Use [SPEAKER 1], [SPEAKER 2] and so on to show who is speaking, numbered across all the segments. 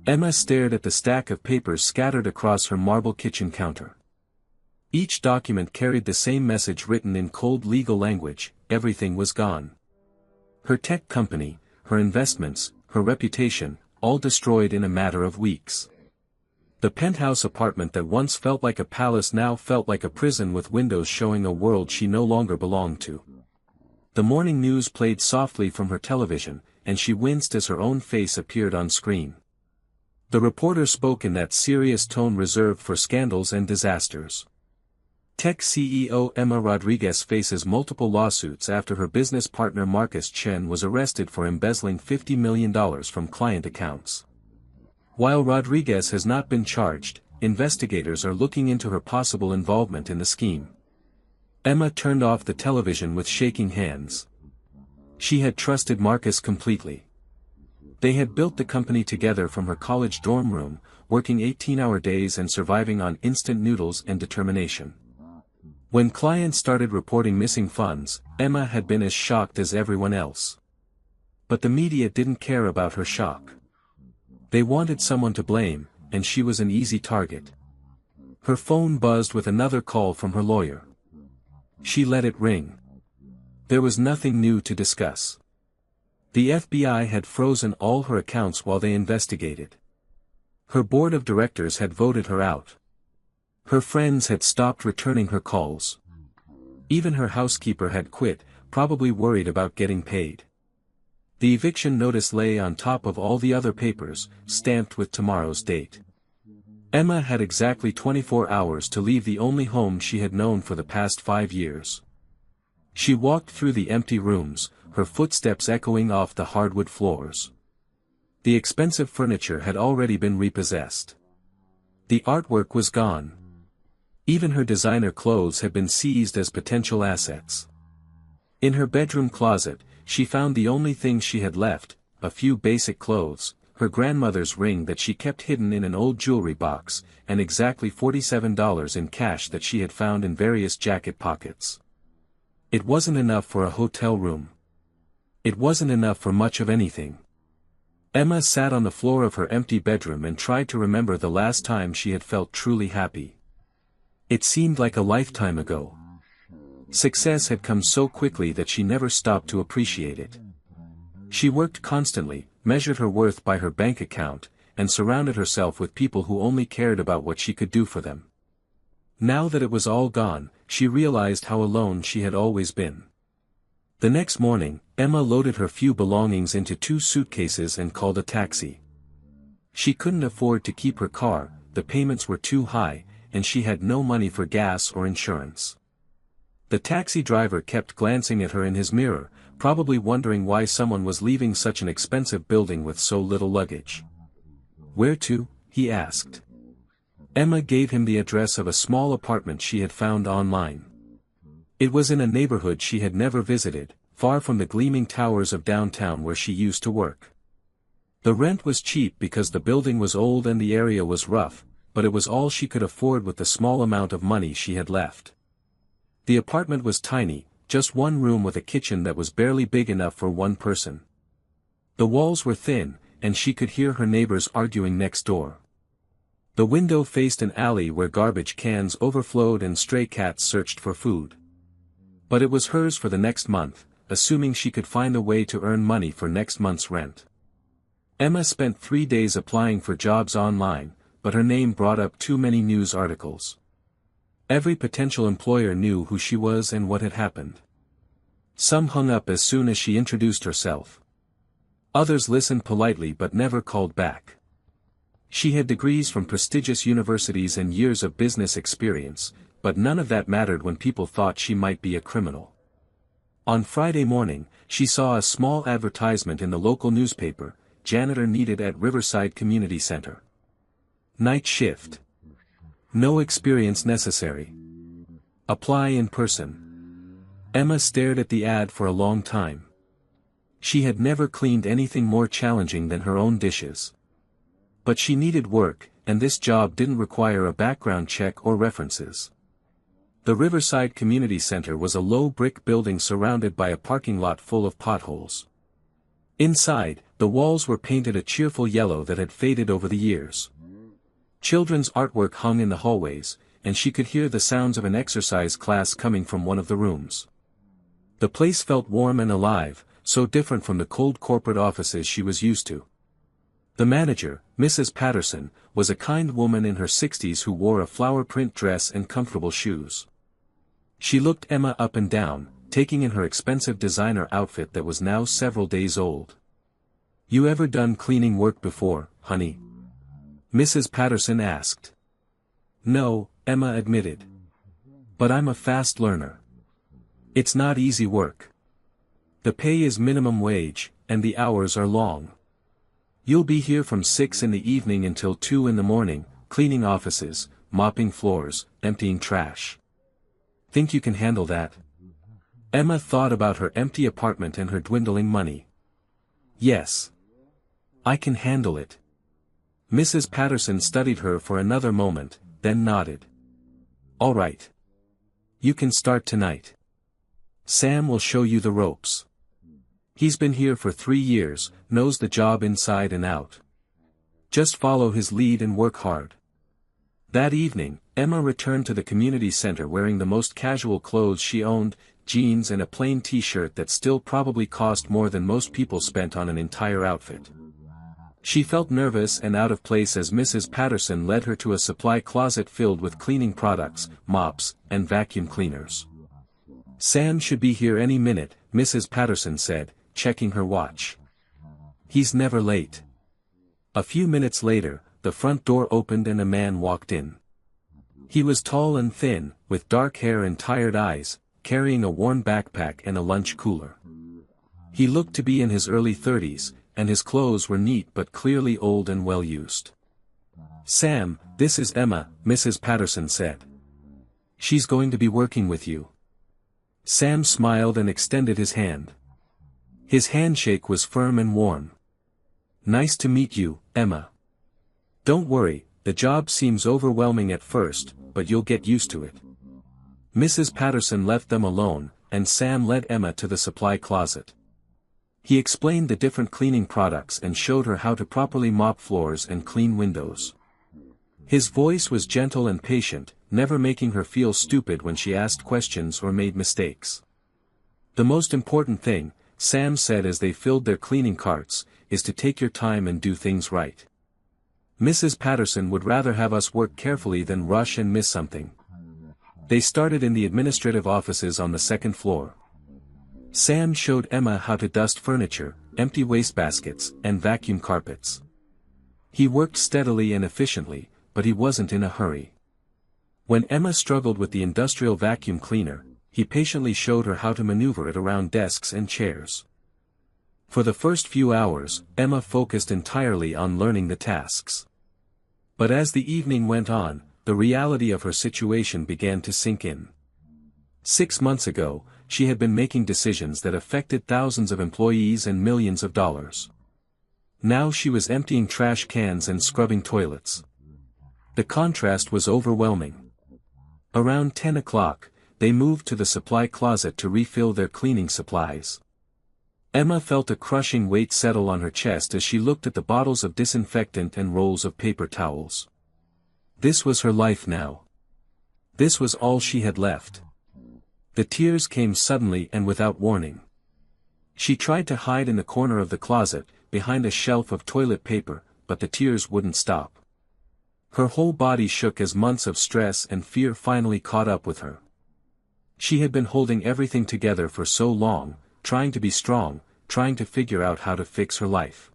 [SPEAKER 1] Emma stared at the stack of papers scattered across her marble kitchen counter. Each document carried the same message written in cold legal language: everything was gone. Her tech company, her investments, her reputation, all destroyed in a matter of weeks. The penthouse apartment that once felt like a palace now felt like a prison with windows showing a world she no longer belonged to. The morning news played softly from her television, and she winced as her own face appeared on screen. The reporter spoke in that serious tone reserved for scandals and disasters. Tech CEO Emma Rodriguez faces multiple lawsuits after her business partner Marcus Chen was arrested for embezzling $50 million from client accounts. While Rodriguez has not been charged, investigators are looking into her possible involvement in the scheme. Emma turned off the television with shaking hands. She had trusted Marcus completely. They had built the company together from her college dorm room, working 18-hour days and surviving on instant noodles and determination. When clients started reporting missing funds, Emma had been as shocked as everyone else. But the media didn't care about her shock. They wanted someone to blame, and she was an easy target. Her phone buzzed with another call from her lawyer. She let it ring. There was nothing new to discuss. The FBI had frozen all her accounts while they investigated. Her board of directors had voted her out. Her friends had stopped returning her calls. Even her housekeeper had quit, probably worried about getting paid. The eviction notice lay on top of all the other papers, stamped with tomorrow's date. Emma had exactly 24 hours to leave the only home she had known for the past 5 years. She walked through the empty rooms, her footsteps echoing off the hardwood floors. The expensive furniture had already been repossessed. The artwork was gone. Even her designer clothes had been seized as potential assets. In her bedroom closet, she found the only things she had left: a few basic clothes, her grandmother's ring that she kept hidden in an old jewelry box, and exactly $47 in cash that she had found in various jacket pockets. It wasn't enough for a hotel room. It wasn't enough for much of anything. Emma sat on the floor of her empty bedroom and tried to remember the last time she had felt truly happy. It seemed like a lifetime ago. Success had come so quickly that she never stopped to appreciate it. She worked constantly, measured her worth by her bank account, and surrounded herself with people who only cared about what she could do for them. Now that it was all gone, she realized how alone she had always been. The next morning, Emma loaded her few belongings into 2 suitcases and called a taxi. She couldn't afford to keep her car, the payments were too high, and she had no money for gas or insurance. The taxi driver kept glancing at her in his mirror, probably wondering why someone was leaving such an expensive building with so little luggage. "Where to?" he asked. Emma gave him the address of a small apartment she had found online. It was in a neighborhood she had never visited, far from the gleaming towers of downtown where she used to work. The rent was cheap because the building was old and the area was rough, but it was all she could afford with the small amount of money she had left. The apartment was tiny, just one room with a kitchen that was barely big enough for one person. The walls were thin, and she could hear her neighbors arguing next door. The window faced an alley where garbage cans overflowed and stray cats searched for food. But it was hers for the next month, assuming she could find a way to earn money for next month's rent. Emma spent 3 days applying for jobs online, but her name brought up too many news articles. Every potential employer knew who she was and what had happened. Some hung up as soon as she introduced herself. Others listened politely but never called back. She had degrees from prestigious universities and years of business experience, but none of that mattered when people thought she might be a criminal. On Friday morning, she saw a small advertisement in the local newspaper: "Janitor needed at Riverside Community Center. Night shift. No experience necessary. Apply in person." Emma stared at the ad for a long time. She had never cleaned anything more challenging than her own dishes. But she needed work, and this job didn't require a background check or references. The Riverside Community Center was a low brick building surrounded by a parking lot full of potholes. Inside, The walls were painted a cheerful yellow that had faded over the years. Children's artwork hung in the hallways, and she could hear the sounds of an exercise class coming from one of the rooms. The place felt warm and alive, so different from the cold corporate offices she was used to. The manager, Mrs. Patterson, was a kind woman in her 60s who wore a flower print dress and comfortable shoes. She looked Emma up and down, taking in her expensive designer outfit that was now several days old. "You ever done cleaning work before, honey?" Mrs. Patterson asked. "No," Emma admitted. "But I'm a fast learner. It's not easy work. The pay is minimum wage, and the hours are long. You'll be here from 6 in the evening until 2 in the morning, cleaning offices, mopping floors, emptying trash. Think you can handle that?" Emma thought about her empty apartment and her dwindling money. "Yes. I can handle it." Mrs. Patterson studied her for another moment, then nodded. "All right. You can start tonight. Sam will show you the ropes. He's been here for 3 years, knows the job inside and out. Just follow his lead and work hard." That evening, Emma returned to the community center wearing the most casual clothes she owned, jeans and a plain t-shirt that still probably cost more than most people spent on an entire outfit. She felt nervous and out of place as Mrs. Patterson led her to a supply closet filled with cleaning products, mops, and vacuum cleaners. "Sam should be here any minute," Mrs. Patterson said, checking her watch. "He's never late." A few minutes later, the front door opened and a man walked in. He was tall and thin, with dark hair and tired eyes, carrying a worn backpack and a lunch cooler. He looked to be in his early 30s, and his clothes were neat but clearly old and well-used. "Sam, this is Emma," Mrs. Patterson said. "She's going to be working with you." Sam smiled and extended his hand. His handshake was firm and warm. "Nice to meet you, Emma. Don't worry, the job seems overwhelming at first, but you'll get used to it." Mrs. Patterson left them alone, and Sam led Emma to the supply closet. He explained the different cleaning products and showed her how to properly mop floors and clean windows. His voice was gentle and patient, never making her feel stupid when she asked questions or made mistakes. "The most important thing," Sam said as they filled their cleaning carts, "is to take your time and do things right. Mrs. Patterson would rather have us work carefully than rush and miss something." They started in the administrative offices on the second floor. Sam showed Emma how to dust furniture, empty wastebaskets, and vacuum carpets. He worked steadily and efficiently, but he wasn't in a hurry. When Emma struggled with the industrial vacuum cleaner, he patiently showed her how to maneuver it around desks and chairs. For the first few hours, Emma focused entirely on learning the tasks. But as the evening went on, the reality of her situation began to sink in. 6 months ago, she had been making decisions that affected thousands of employees and millions of dollars. Now she was emptying trash cans and scrubbing toilets. The contrast was overwhelming. Around 10 o'clock, they moved to the supply closet to refill their cleaning supplies. Emma felt a crushing weight settle on her chest as she looked at the bottles of disinfectant and rolls of paper towels. This was her life now. This was all she had left. The tears came suddenly and without warning. She tried to hide in the corner of the closet, behind a shelf of toilet paper, but the tears wouldn't stop. Her whole body shook as months of stress and fear finally caught up with her. She had been holding everything together for so long, trying to be strong, trying to figure out how to fix her life.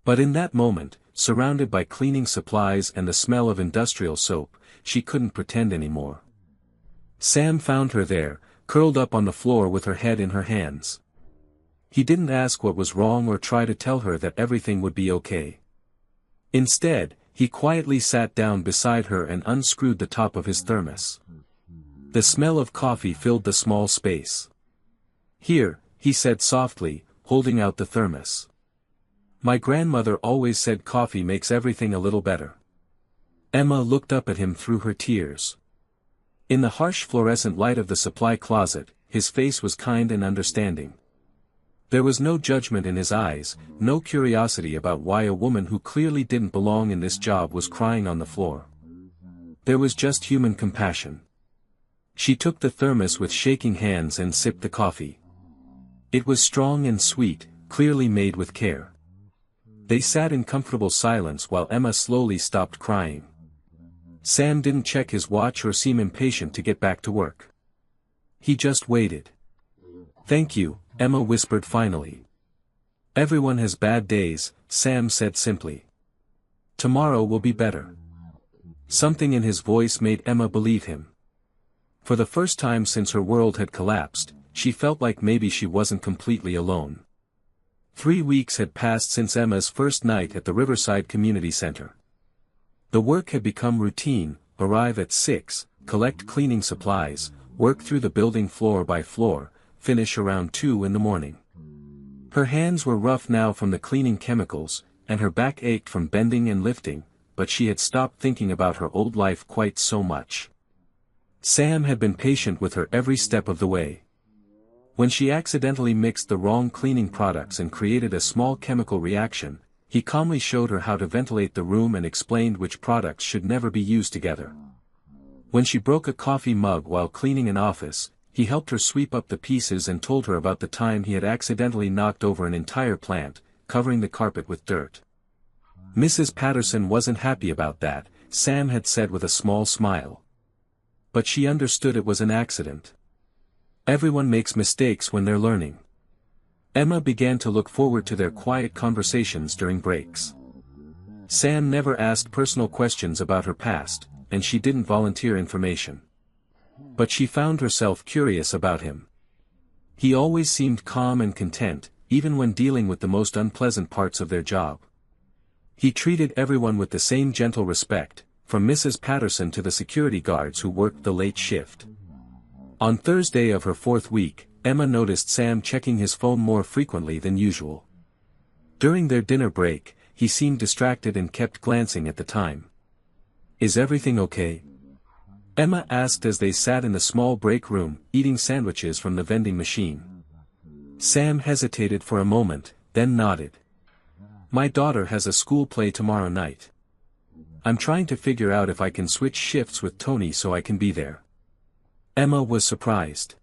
[SPEAKER 1] But in that moment, surrounded by cleaning supplies and the smell of industrial soap, she couldn't pretend anymore. Sam found her there, curled up on the floor with her head in her hands. He didn't ask what was wrong or try to tell her that everything would be okay. Instead, he quietly sat down beside her and unscrewed the top of his thermos. The smell of coffee filled the small space. "Here," he said softly, holding out the thermos. "My grandmother always said coffee makes everything a little better." Emma looked up at him through her tears. In the harsh fluorescent light of the supply closet, his face was kind and understanding. There was no judgment in his eyes, no curiosity about why a woman who clearly didn't belong in this job was crying on the floor. There was just human compassion. She took the thermos with shaking hands and sipped the coffee. It was strong and sweet, clearly made with care. They sat in comfortable silence while Emma slowly stopped crying. Sam didn't check his watch or seem impatient to get back to work. He just waited. "Thank you," Emma whispered finally. "Everyone has bad days," Sam said simply. "Tomorrow will be better." Something in his voice made Emma believe him. For the first time since her world had collapsed, she felt like maybe she wasn't completely alone. 3 weeks had passed since Emma's first night at the Riverside Community Center. The work had become routine: arrive at 6, collect cleaning supplies, work through the building floor by floor, finish around 2 in the morning. Her hands were rough now from the cleaning chemicals, and her back ached from bending and lifting, but she had stopped thinking about her old life quite so much. Sam had been patient with her every step of the way. When she accidentally mixed the wrong cleaning products and created a small chemical reaction, he calmly showed her how to ventilate the room and explained which products should never be used together. When she broke a coffee mug while cleaning an office, he helped her sweep up the pieces and told her about the time he had accidentally knocked over an entire plant, covering the carpet with dirt. Mrs. Patterson wasn't happy about that, Sam had said with a small smile. But she understood it was an accident. Everyone makes mistakes when they're learning. Emma began to look forward to their quiet conversations during breaks. Sam never asked personal questions about her past, and she didn't volunteer information. But she found herself curious about him. He always seemed calm and content, even when dealing with the most unpleasant parts of their job. He treated everyone with the same gentle respect, from Mrs. Patterson to the security guards who worked the late shift. On Thursday of her 4th week, Emma noticed Sam checking his phone more frequently than usual. During their dinner break, he seemed distracted and kept glancing at the time. "Is everything okay?" Emma asked as they sat in the small break room, eating sandwiches from the vending machine. Sam hesitated for a moment, then nodded. "My daughter has a school play tomorrow night. I'm trying to figure out if I can switch shifts with Tony so I can be there." Emma was surprised.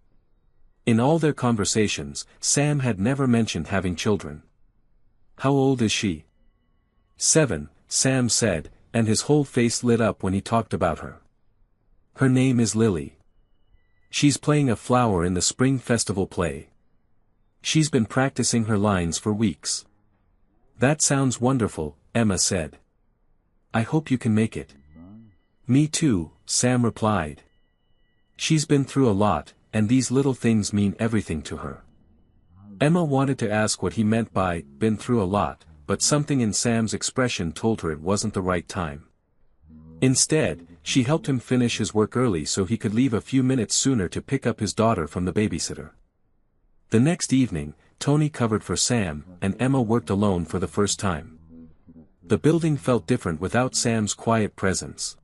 [SPEAKER 1] In all their conversations, Sam had never mentioned having children. "How old is she?" "7, Sam said, and his whole face lit up when he talked about her. "Her name is Lily. She's playing a flower in the spring festival play. She's been practicing her lines for weeks." "That sounds wonderful," Emma said. "I hope you can make it." "Me too," Sam replied. "She's been through a lot, and these little things mean everything to her." Emma wanted to ask what he meant by "been through a lot," but something in Sam's expression told her it wasn't the right time. Instead, she helped him finish his work early so he could leave a few minutes sooner to pick up his daughter from the babysitter. The next evening, Tony covered for Sam, and Emma worked alone for the first time. The building felt different without Sam's quiet presence.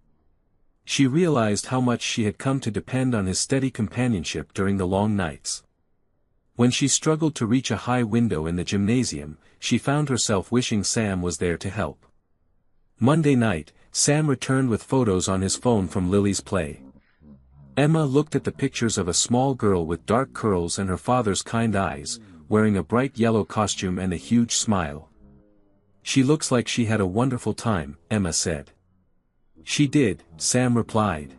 [SPEAKER 1] She realized how much she had come to depend on his steady companionship during the long nights. When she struggled to reach a high window in the gymnasium, she found herself wishing Sam was there to help. Monday night, Sam returned with photos on his phone from Lily's play. Emma looked at the pictures of a small girl with dark curls and her father's kind eyes, wearing a bright yellow costume and a huge smile. "She looks like she had a wonderful time," Emma said. "She did," Sam replied.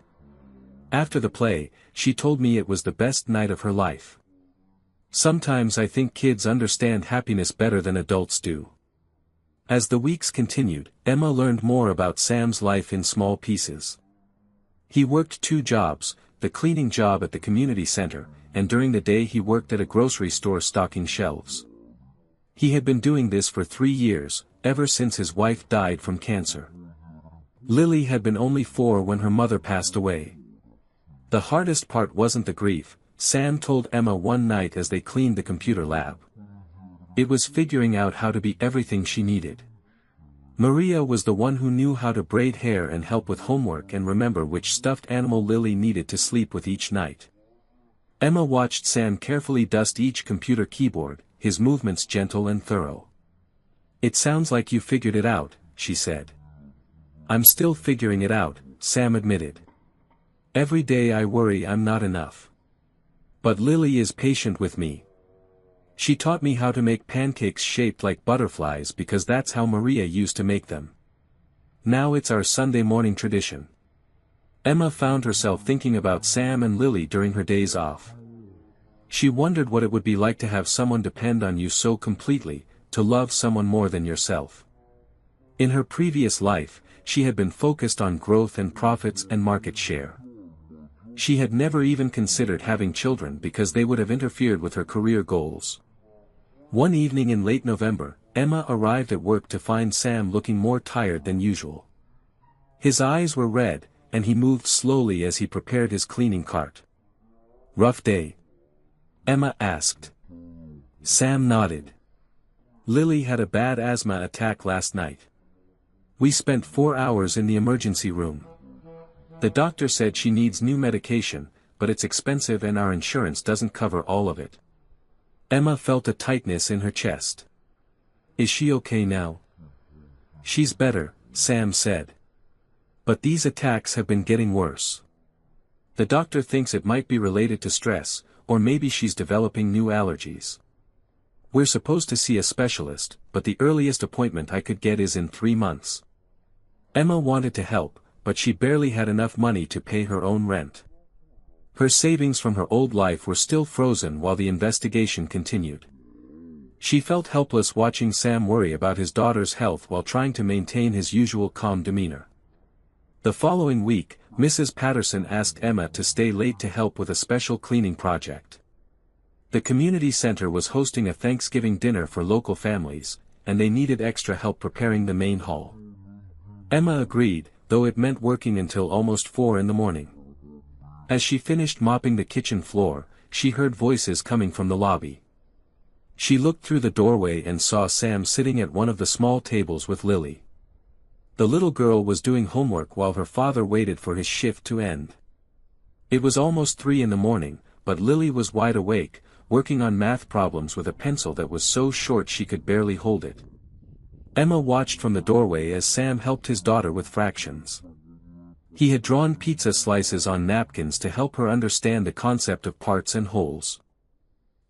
[SPEAKER 1] "After the play, she told me it was the best night of her life. Sometimes I think kids understand happiness better than adults do." As the weeks continued, Emma learned more about Sam's life in small pieces. He worked 2 jobs, the cleaning job at the community center, and during the day he worked at a grocery store stocking shelves. He had been doing this for 3 years, ever since his wife died from cancer. Lily had been only 4 when her mother passed away. The hardest part wasn't the grief, Sam told Emma one night as they cleaned the computer lab. It was figuring out how to be everything she needed. Maria was the one who knew how to braid hair and help with homework and remember which stuffed animal Lily needed to sleep with each night. Emma watched Sam carefully dust each computer keyboard, his movements gentle and thorough. "It sounds like you figured it out," she said. "I'm still figuring it out," Sam admitted. "Every day I worry I'm not enough. But Lily is patient with me. She taught me how to make pancakes shaped like butterflies because that's how Maria used to make them. Now it's our Sunday morning tradition." Emma found herself thinking about Sam and Lily during her days off. She wondered what it would be like to have someone depend on you so completely, to love someone more than yourself. In her previous life, she had been focused on growth and profits and market share. She had never even considered having children because they would have interfered with her career goals. One evening in late November, Emma arrived at work to find Sam looking more tired than usual. His eyes were red, and he moved slowly as he prepared his cleaning cart. "Rough day?" Emma asked. Sam nodded. "Lily had a bad asthma attack last night. We spent 4 hours in the emergency room. The doctor said she needs new medication, but it's expensive and our insurance doesn't cover all of it." Emma felt a tightness in her chest. "Is she okay now?" "She's better," Sam said. "But these attacks have been getting worse. The doctor thinks it might be related to stress, or maybe she's developing new allergies. We're supposed to see a specialist, but the earliest appointment I could get is in 3 months." Emma wanted to help, but she barely had enough money to pay her own rent. Her savings from her old life were still frozen while the investigation continued. She felt helpless watching Sam worry about his daughter's health while trying to maintain his usual calm demeanor. The following week, Mrs. Patterson asked Emma to stay late to help with a special cleaning project. The community center was hosting a Thanksgiving dinner for local families, and they needed extra help preparing the main hall. Emma agreed, though it meant working until almost 4 in the morning. As she finished mopping the kitchen floor, she heard voices coming from the lobby. She looked through the doorway and saw Sam sitting at one of the small tables with Lily. The little girl was doing homework while her father waited for his shift to end. It was almost 3 in the morning, but Lily was wide awake, working on math problems with a pencil that was so short she could barely hold it. Emma watched from the doorway as Sam helped his daughter with fractions. He had drawn pizza slices on napkins to help her understand the concept of parts and wholes.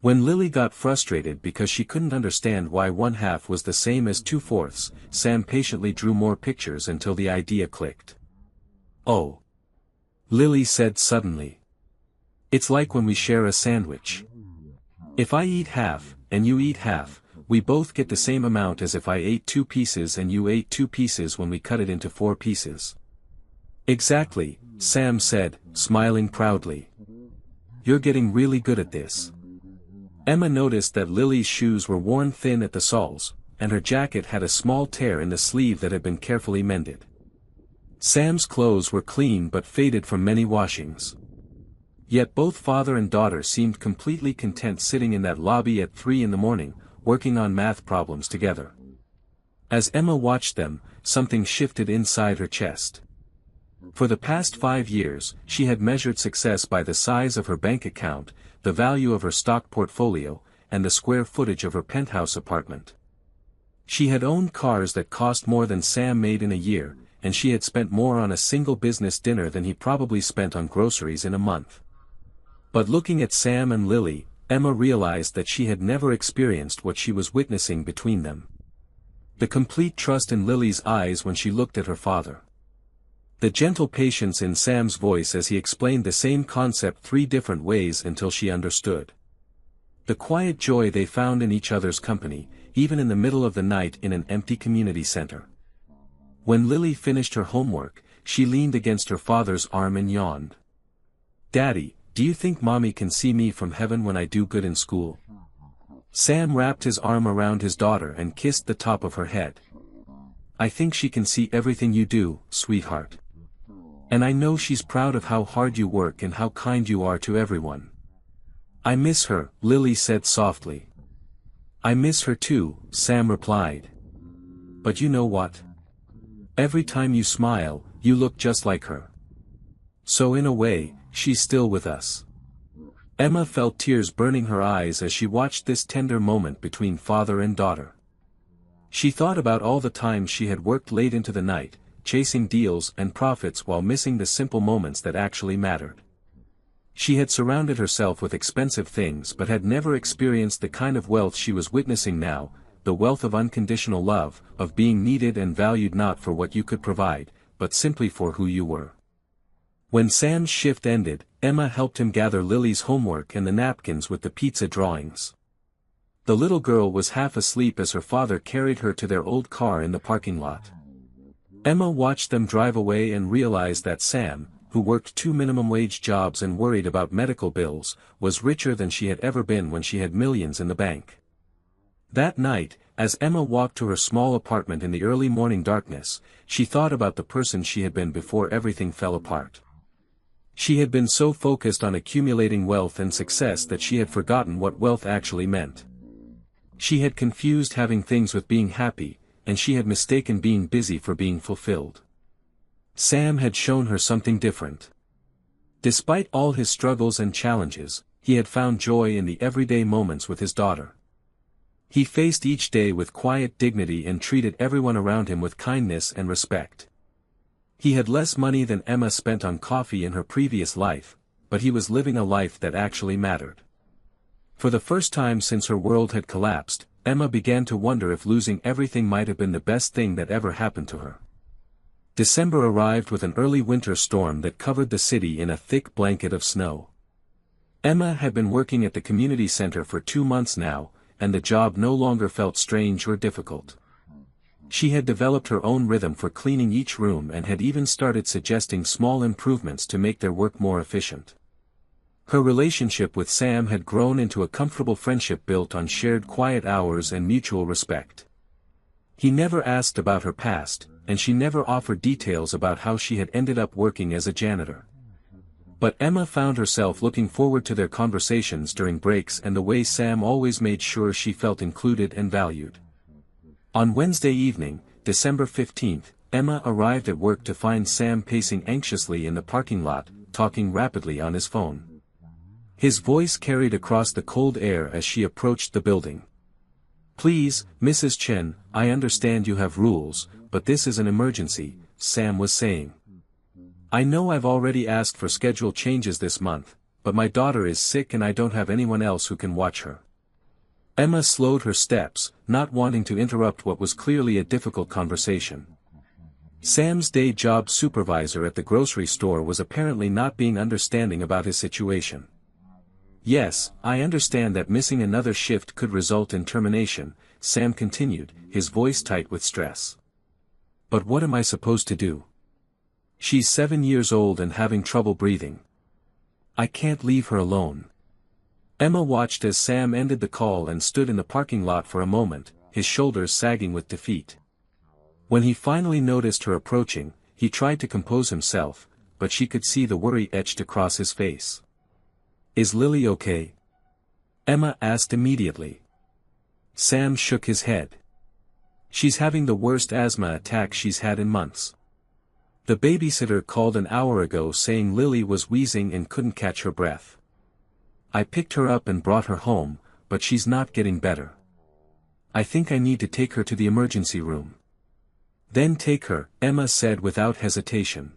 [SPEAKER 1] When Lily got frustrated because she couldn't understand why 1/2 was the same as 2/4, Sam patiently drew more pictures until the idea clicked. "Oh," Lily said suddenly. "It's like when we share a sandwich. If I eat half, and you eat half, we both get the same amount as if I ate 2 pieces and you ate 2 pieces when we cut it into 4 pieces. "Exactly," Sam said, smiling proudly. "You're getting really good at this." Emma noticed that Lily's shoes were worn thin at the soles, and her jacket had a small tear in the sleeve that had been carefully mended. Sam's clothes were clean but faded from many washings. Yet both father and daughter seemed completely content sitting in that lobby at 3 in the morning, working on math problems together. As Emma watched them, something shifted inside her chest. For the past 5 years, she had measured success by the size of her bank account, the value of her stock portfolio, and the square footage of her penthouse apartment. She had owned cars that cost more than Sam made in a year, and she had spent more on a single business dinner than he probably spent on groceries in a month. But looking at Sam and Lily, Emma realized that she had never experienced what she was witnessing between them. The complete trust in Lily's eyes when she looked at her father. The gentle patience in Sam's voice as he explained the same concept 3 different ways until she understood. The quiet joy they found in each other's company, even in the middle of the night in an empty community center. When Lily finished her homework, she leaned against her father's arm and yawned. "Daddy, do you think Mommy can see me from heaven when I do good in school?" Sam wrapped his arm around his daughter and kissed the top of her head. "I think she can see everything you do, sweetheart. And I know she's proud of how hard you work and how kind you are to everyone." "I miss her," Lily said softly. "I miss her too," Sam replied. "But you know what? Every time you smile, you look just like her. So in a way, she's still with us." Emma felt tears burning her eyes as she watched this tender moment between father and daughter. She thought about all the times she had worked late into the night, chasing deals and profits while missing the simple moments that actually mattered. She had surrounded herself with expensive things but had never experienced the kind of wealth she was witnessing now, the wealth of unconditional love, of being needed and valued not for what you could provide, but simply for who you were. When Sam's shift ended, Emma helped him gather Lily's homework and the napkins with the pizza drawings. The little girl was half asleep as her father carried her to their old car in the parking lot. Emma watched them drive away and realized that Sam, who worked 2 minimum-wage jobs and worried about medical bills, was richer than she had ever been when she had millions in the bank. That night, as Emma walked to her small apartment in the early morning darkness, she thought about the person she had been before everything fell apart. She had been so focused on accumulating wealth and success that she had forgotten what wealth actually meant. She had confused having things with being happy, and she had mistaken being busy for being fulfilled. Sam had shown her something different. Despite all his struggles and challenges, he had found joy in the everyday moments with his daughter. He faced each day with quiet dignity and treated everyone around him with kindness and respect. He had less money than Emma spent on coffee in her previous life, but he was living a life that actually mattered. For the first time since her world had collapsed, Emma began to wonder if losing everything might have been the best thing that ever happened to her. December arrived with an early winter storm that covered the city in a thick blanket of snow. Emma had been working at the community center for 2 months now, and the job no longer felt strange or difficult. She had developed her own rhythm for cleaning each room and had even started suggesting small improvements to make their work more efficient. Her relationship with Sam had grown into a comfortable friendship built on shared quiet hours and mutual respect. He never asked about her past, and she never offered details about how she had ended up working as a janitor. But Emma found herself looking forward to their conversations during breaks and the way Sam always made sure she felt included and valued. On Wednesday evening, December 15th, Emma arrived at work to find Sam pacing anxiously in the parking lot, talking rapidly on his phone. His voice carried across the cold air as she approached the building. "Please, Mrs. Chen, I understand you have rules, but this is an emergency," Sam was saying. "I know I've already asked for schedule changes this month, but my daughter is sick and I don't have anyone else who can watch her." Emma slowed her steps, not wanting to interrupt what was clearly a difficult conversation. Sam's day job supervisor at the grocery store was apparently not being understanding about his situation. "Yes, I understand that missing another shift could result in termination," Sam continued, his voice tight with stress. "But what am I supposed to do? She's 7 years old and having trouble breathing. I can't leave her alone." Emma watched as Sam ended the call and stood in the parking lot for a moment, his shoulders sagging with defeat. When he finally noticed her approaching, he tried to compose himself, but she could see the worry etched across his face. "Is Lily okay?" Emma asked immediately. Sam shook his head. "She's having the worst asthma attack she's had in months. The babysitter called an hour ago saying Lily was wheezing and couldn't catch her breath. I picked her up and brought her home, but she's not getting better. I think I need to take her to the emergency room." "Then take her," Emma said without hesitation.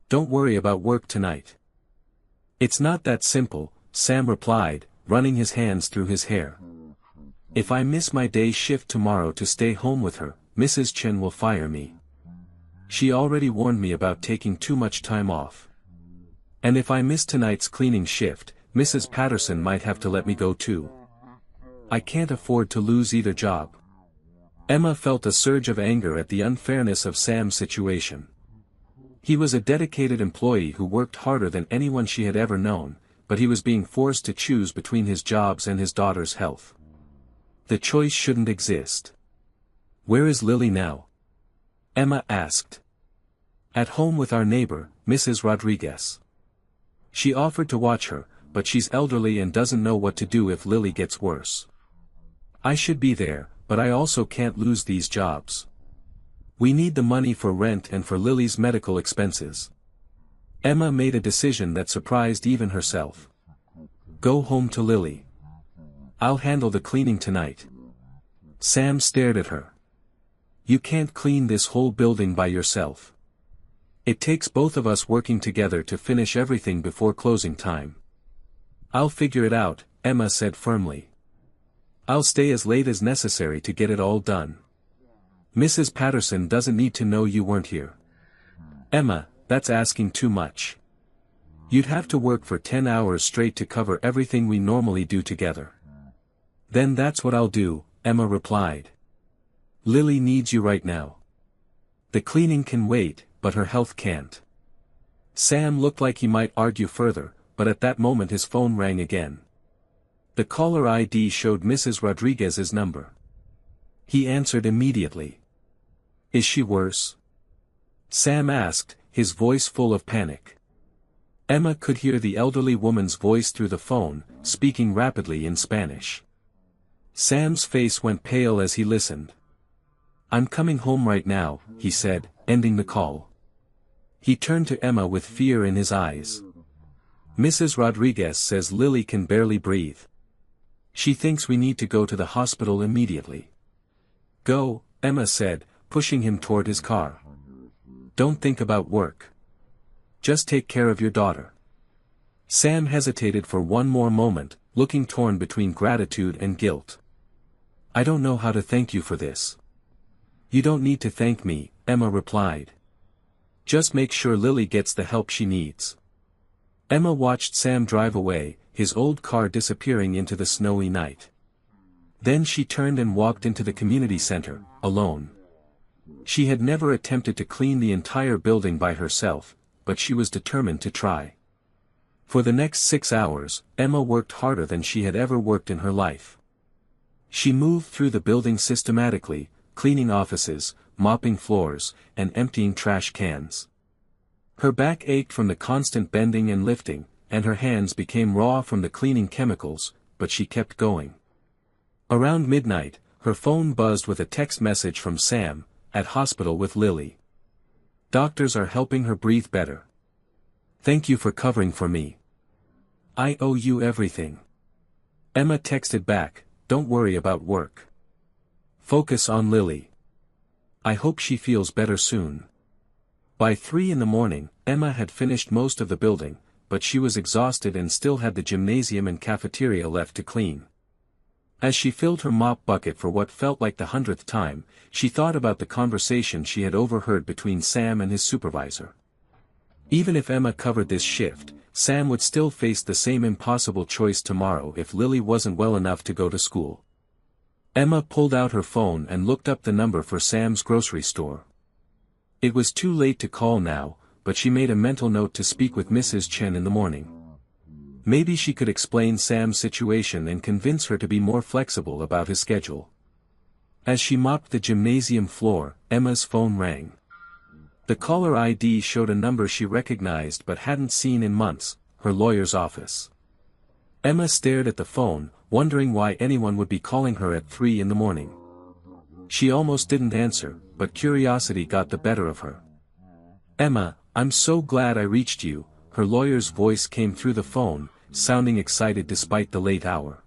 [SPEAKER 1] "Don't worry about work tonight." "It's not that simple," Sam replied, running his hands through his hair. "If I miss my day shift tomorrow to stay home with her, Mrs. Chen will fire me. She already warned me about taking too much time off. And if I miss tonight's cleaning shift, Mrs. Patterson might have to let me go too. I can't afford to lose either job." Emma felt a surge of anger at the unfairness of Sam's situation. He was a dedicated employee who worked harder than anyone she had ever known, but he was being forced to choose between his jobs and his daughter's health. The choice shouldn't exist. "Where is Lily now?" Emma asked. "At home with our neighbor, Mrs. Rodriguez. She offered to watch her, but she's elderly and doesn't know what to do if Lily gets worse. I should be there, but I also can't lose these jobs. We need the money for rent and for Lily's medical expenses." Emma made a decision that surprised even herself. Go home to Lily. I'll handle the cleaning tonight. Sam stared at her. You can't clean this whole building by yourself. It takes both of us working together to finish everything before closing time. I'll figure it out, Emma said firmly. I'll stay as late as necessary to get it all done. Mrs. Patterson doesn't need to know you weren't here. Emma, that's asking too much. You'd have to work for 10 hours straight to cover everything we normally do together. Then that's what I'll do, Emma replied. Lily needs you right now. The cleaning can wait, but her health can't. Sam looked like he might argue further, but at that moment his phone rang again. The caller ID showed Mrs. Rodriguez's number. He answered immediately. Is she worse? Sam asked, his voice full of panic. Emma could hear the elderly woman's voice through the phone, speaking rapidly in Spanish. Sam's face went pale as he listened. I'm coming home right now, he said, ending the call. He turned to Emma with fear in his eyes. Mrs. Rodriguez says Lily can barely breathe. She thinks we need to go to the hospital immediately. Go, Emma said, pushing him toward his car. Don't think about work. Just take care of your daughter. Sam hesitated for one more moment, looking torn between gratitude and guilt. I don't know how to thank you for this. You don't need to thank me, Emma replied. Just make sure Lily gets the help she needs. Emma watched Sam drive away, his old car disappearing into the snowy night. Then she turned and walked into the community center, alone. She had never attempted to clean the entire building by herself, but she was determined to try. For the next 6 hours, Emma worked harder than she had ever worked in her life. She moved through the building systematically, cleaning offices, mopping floors, and emptying trash cans. Her back ached from the constant bending and lifting, and her hands became raw from the cleaning chemicals, but she kept going. Around midnight, her phone buzzed with a text message from Sam, at hospital with Lily. Doctors are helping her breathe better. Thank you for covering for me. I owe you everything. Emma texted back, don't worry about work. Focus on Lily. I hope she feels better soon. By 3 a.m, Emma had finished most of the building, but she was exhausted and still had the gymnasium and cafeteria left to clean. As she filled her mop bucket for what felt like the 100th time, she thought about the conversation she had overheard between Sam and his supervisor. Even if Emma covered this shift, Sam would still face the same impossible choice tomorrow if Lily wasn't well enough to go to school. Emma pulled out her phone and looked up the number for Sam's grocery store. It was too late to call now, but she made a mental note to speak with Mrs. Chen in the morning. Maybe she could explain Sam's situation and convince her to be more flexible about his schedule. As she mopped the gymnasium floor, Emma's phone rang. The caller ID showed a number she recognized but hadn't seen in months, her lawyer's office. Emma stared at the phone, wondering why anyone would be calling her at 3 a.m. She almost didn't answer, but curiosity got the better of her. Emma, I'm so glad I reached you, her lawyer's voice came through the phone, sounding excited despite the late hour.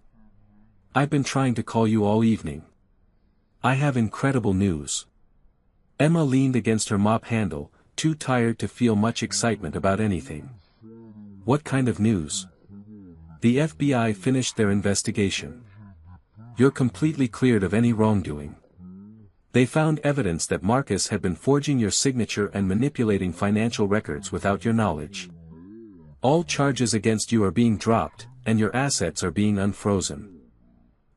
[SPEAKER 1] I've been trying to call you all evening. I have incredible news. Emma leaned against her mop handle, too tired to feel much excitement about anything. What kind of news? The FBI finished their investigation. You're completely cleared of any wrongdoing. They found evidence that Marcus had been forging your signature and manipulating financial records without your knowledge. All charges against you are being dropped, and your assets are being unfrozen.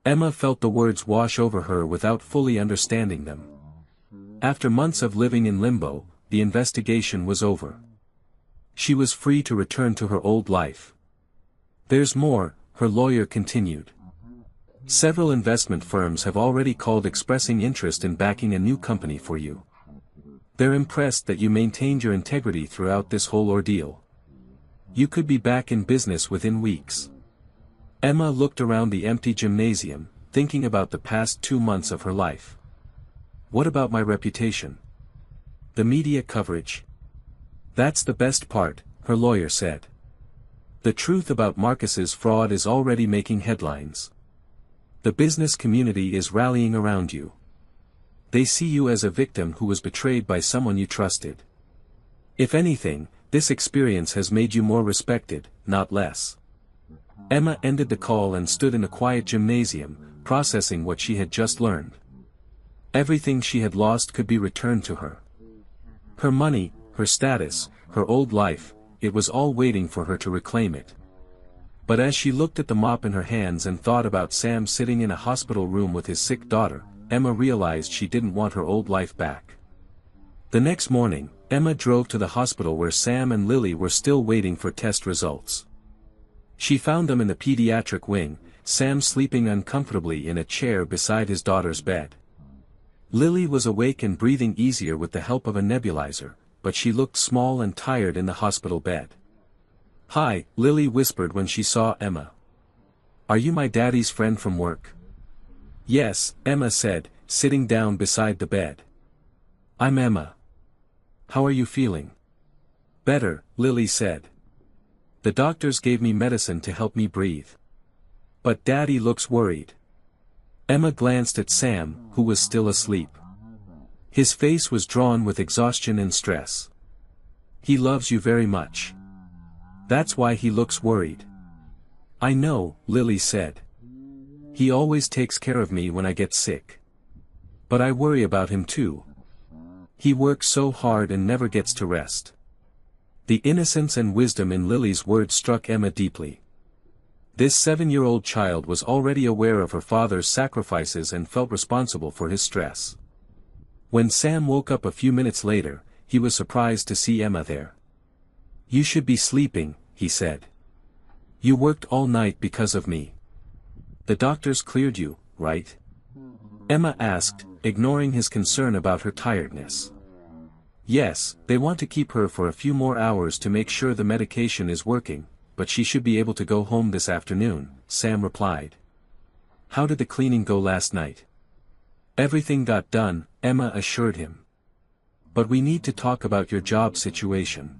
[SPEAKER 1] Emma felt the words wash over her without fully understanding them. After months of living in limbo, the investigation was over. She was free to return to her old life. There's more, her lawyer continued. Several investment firms have already called expressing interest in backing a new company for you. They're impressed that you maintained your integrity throughout this whole ordeal. You could be back in business within weeks. Emma looked around the empty gymnasium, thinking about the past 2 months of her life. What about my reputation? The media coverage? That's the best part, her lawyer said. The truth about Marcus's fraud is already making headlines. The business community is rallying around you. They see you as a victim who was betrayed by someone you trusted. If anything, this experience has made you more respected, not less. Emma ended the call and stood in a quiet gymnasium, processing what she had just learned. Everything she had lost could be returned to her. Her money, her status, her old life, it was all waiting for her to reclaim it. But as she looked at the mop in her hands and thought about Sam sitting in a hospital room with his sick daughter, Emma realized she didn't want her old life back. The next morning, Emma drove to the hospital where Sam and Lily were still waiting for test results. She found them in the pediatric wing, Sam sleeping uncomfortably in a chair beside his daughter's bed. Lily was awake and breathing easier with the help of a nebulizer, but she looked small and tired in the hospital bed. "Hi," Lily whispered when she saw Emma. "Are you my daddy's friend from work?" "Yes," Emma said, sitting down beside the bed. "I'm Emma. How are you feeling?" "Better," Lily said. "The doctors gave me medicine to help me breathe. But Daddy looks worried." Emma glanced at Sam, who was still asleep. His face was drawn with exhaustion and stress. "He loves you very much. That's why he looks worried." "I know," Lily said. "He always takes care of me when I get sick. But I worry about him too. He works so hard and never gets to rest." The innocence and wisdom in Lily's words struck Emma deeply. This 7-year-old child was already aware of her father's sacrifices and felt responsible for his stress. When Sam woke up a few minutes later, he was surprised to see Emma there. "You should be sleeping," he said. "You worked all night because of me. The doctors cleared you, right?" Emma asked, ignoring his concern about her tiredness. "Yes, they want to keep her for a few more hours to make sure the medication is working, but she should be able to go home this afternoon," Sam replied. "How did the cleaning go last night?" "Everything got done," Emma assured him. "But we need to talk about your job situation."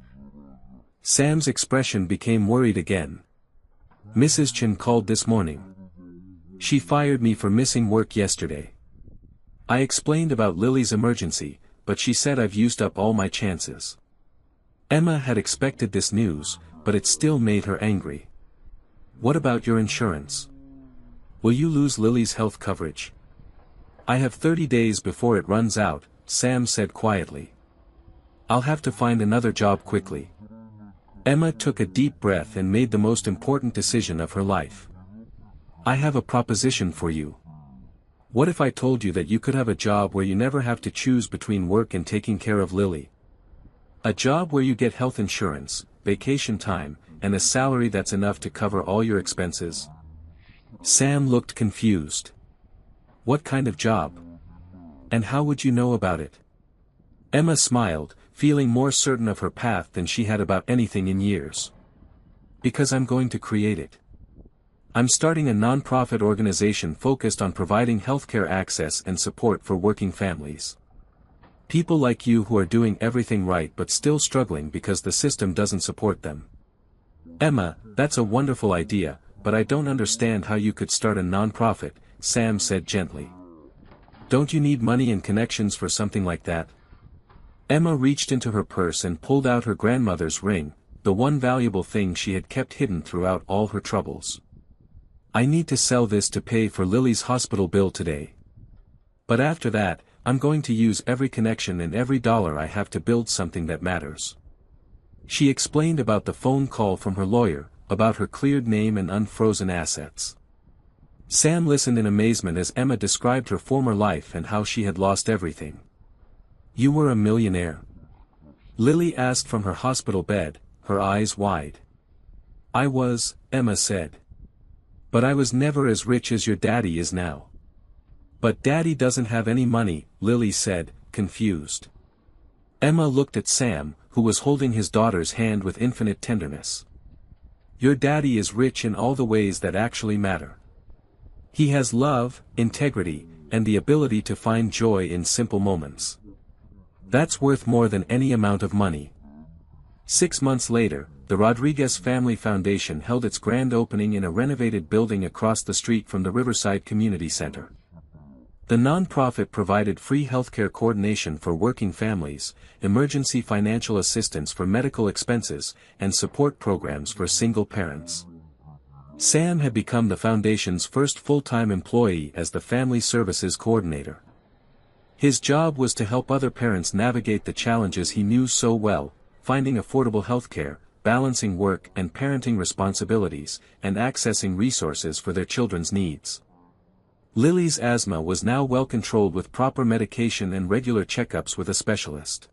[SPEAKER 1] Sam's expression became worried again. "Mrs. Chen called this morning. She fired me for missing work yesterday. I explained about Lily's emergency, but she said I've used up all my chances." Emma had expected this news, but it still made her angry. "What about your insurance? Will you lose Lily's health coverage?" "I have 30 days before it runs out," Sam said quietly. "I'll have to find another job quickly." Emma took a deep breath and made the most important decision of her life. "I have a proposition for you. What if I told you that you could have a job where you never have to choose between work and taking care of Lily? A job where you get health insurance, vacation time, and a salary that's enough to cover all your expenses?" Sam looked confused. "What kind of job? And how would you know about it?" Emma smiled, feeling more certain of her path than she had about anything in years. "Because I'm going to create it. I'm starting a non-profit organization focused on providing healthcare access and support for working families. People like you who are doing everything right but still struggling because the system doesn't support them." "Emma, that's a wonderful idea, but I don't understand how you could start a non-profit," Sam said gently. "Don't you need money and connections for something like that?" Emma reached into her purse and pulled out her grandmother's ring, the one valuable thing she had kept hidden throughout all her troubles. "I need to sell this to pay for Lily's hospital bill today. But after that, I'm going to use every connection and every dollar I have to build something that matters." She explained about the phone call from her lawyer, about her cleared name and unfrozen assets. Sam listened in amazement as Emma described her former life and how she had lost everything. "You were a millionaire?" Lily asked from her hospital bed, her eyes wide. "I was," Emma said. "But I was never as rich as your daddy is now." "But Daddy doesn't have any money," Lily said, confused. Emma looked at Sam, who was holding his daughter's hand with infinite tenderness. "Your daddy is rich in all the ways that actually matter. He has love, integrity, and the ability to find joy in simple moments. That's worth more than any amount of money." 6 months later, the Rodriguez Family Foundation held its grand opening in a renovated building across the street from the Riverside Community Center. The nonprofit provided free healthcare coordination for working families, emergency financial assistance for medical expenses, and support programs for single parents. Sam had become the foundation's first full-time employee as the Family Services Coordinator. His job was to help other parents navigate the challenges he knew so well, finding affordable healthcare, balancing work and parenting responsibilities, and accessing resources for their children's needs. Lily's asthma was now well controlled with proper medication and regular checkups with a specialist.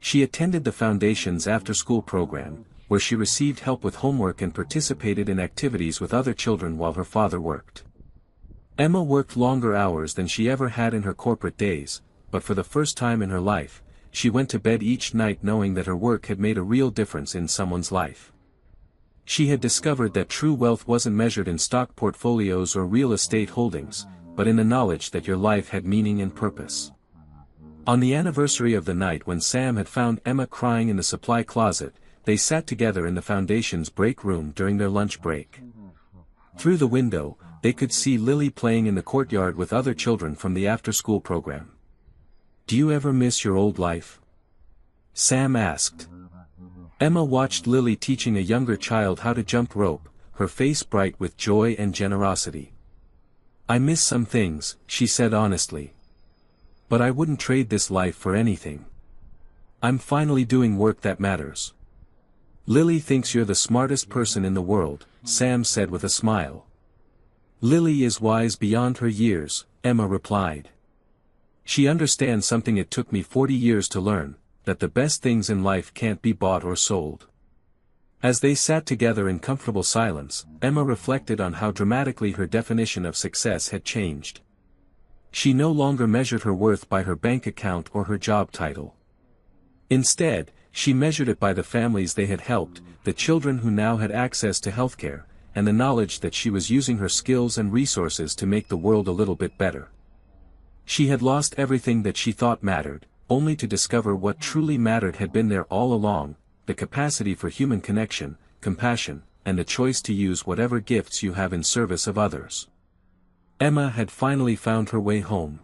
[SPEAKER 1] She attended the foundation's after-school program, where she received help with homework and participated in activities with other children while her father worked. Emma worked longer hours than she ever had in her corporate days, but for the first time in her life, she went to bed each night knowing that her work had made a real difference in someone's life. She had discovered that true wealth wasn't measured in stock portfolios or real estate holdings, but in the knowledge that your life had meaning and purpose. On the anniversary of the night when Sam had found Emma crying in the supply closet, they sat together in the foundation's break room during their lunch break. Through the window, they could see Lily playing in the courtyard with other children from the after-school program. "Do you ever miss your old life?" Sam asked. Emma watched Lily teaching a younger child how to jump rope, her face bright with joy and generosity. "I miss some things," she said honestly. "But I wouldn't trade this life for anything. I'm finally doing work that matters." "Lily thinks you're the smartest person in the world," Sam said with a smile. "Lily is wise beyond her years," Emma replied. "She understands something it took me 40 years to learn, that the best things in life can't be bought or sold." As they sat together in comfortable silence, Emma reflected on how dramatically her definition of success had changed. She no longer measured her worth by her bank account or her job title. Instead, she measured it by the families they had helped, the children who now had access to healthcare, and the knowledge that she was using her skills and resources to make the world a little bit better. She had lost everything that she thought mattered, only to discover what truly mattered had been there all along: the capacity for human connection, compassion, and the choice to use whatever gifts you have in service of others. Emma had finally found her way home.